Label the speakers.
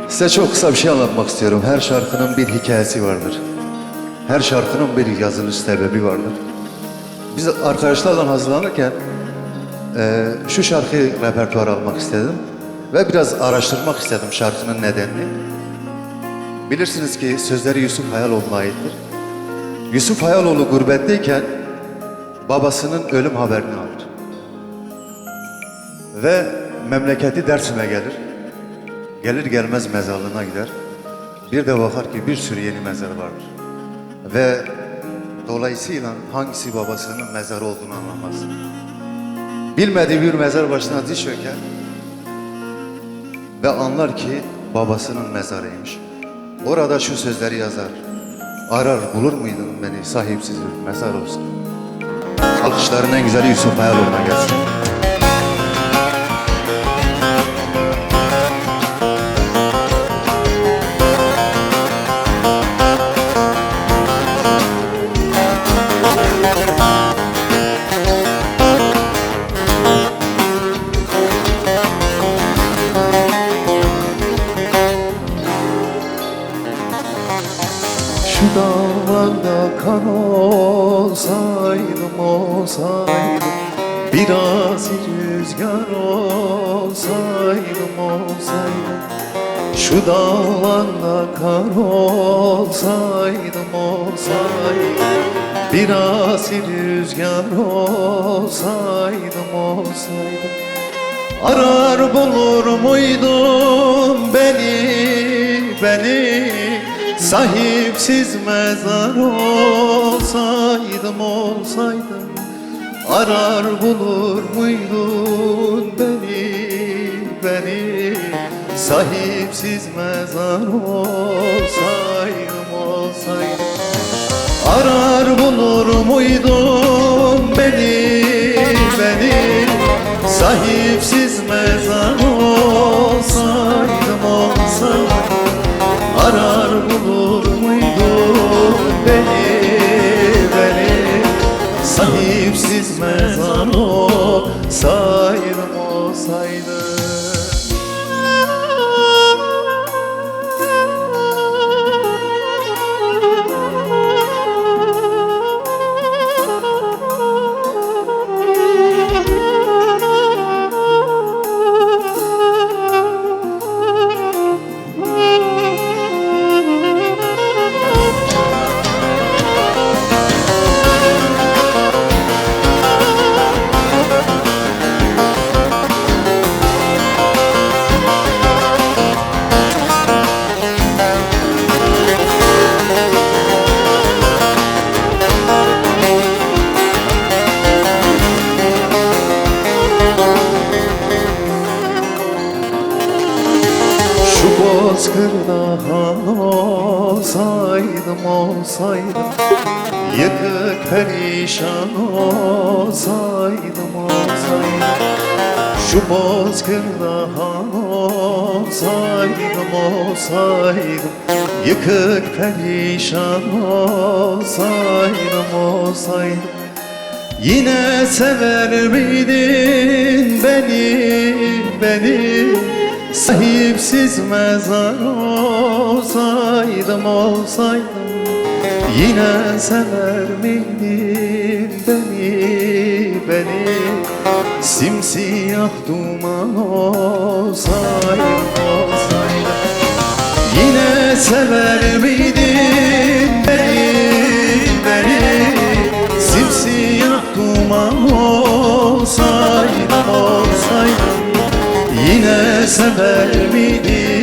Speaker 1: Size çok kısa bir şey anlatmak istiyorum. Her şarkının bir hikayesi vardır. Her şarkının bir yazılış sebebi vardır. Biz arkadaşlarla hazırlanırken şu şarkıyı repertuara almak istedim. Ve biraz araştırmak istedim şarkının nedenini. Bilirsiniz ki sözleri Yusuf Hayaloğlu'na aittir. Yusuf Hayaloğlu gurbetteyken babasının ölüm haberini alır. Ve memleketi Dersim'e gelir. Gelir gelmez mezarlığına gider. Bir de bakar ki bir sürü yeni mezar vardır. Ve dolayısıyla hangisi babasının mezarı olduğunu anlamaz. Bilmediği bir mezar başına diz çöker. Ve anlar ki babasının mezarıymış. Orada şu sözleri yazar. Arar bulur muydun beni sahipsiz bir mezar olsun. Alkışların en güzeli Yusuf Hayaloğlu'na gelsin.
Speaker 2: Şu dağlarda kan olsaydım, biraz rüzgar olsaydım. Şu dağlarda kar olsaydım, biraz rüzgar olsaydım. Arar bulur muydun beni sahipsiz mezar olsaydım. Arar bulur muydun beni sahipsiz mezar olsaydım. Arar bulur muydun beni sahipsiz mezar olsaydım. Arar bulur muydun beni sahipsiz mezar olsaydım. Bozkırda han olsaydım, yıkık perişan olsaydım. Şu bozkırda han olsaydım, yıkık perişan olsaydım. Yine sever miydin beni sahipsiz mezar olsaydım. Yine sever miydin beni simsiyah duman olsaydım. Yine sever miydin beni simsiyah duman olsaydım. Yine sever miydin